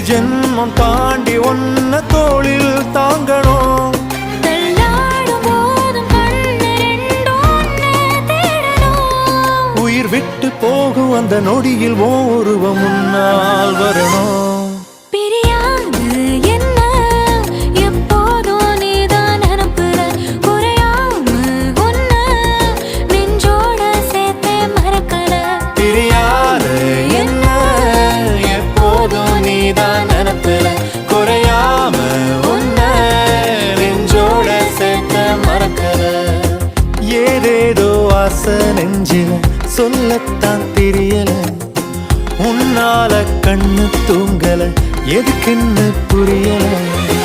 ஜென்மம் தாண்டி ஒன்ன தோளில் தாங்கணும். உயிர் விட்டு போகும் அந்த நொடியில் ஓருவம் முன்னால் வரணும். ஏதேதோ ஆசை நெஞ்சில சொல்லத்தான் தெரியல, உன்னால கண்ணு தூங்கல, எதுக்குன்னு புரியல.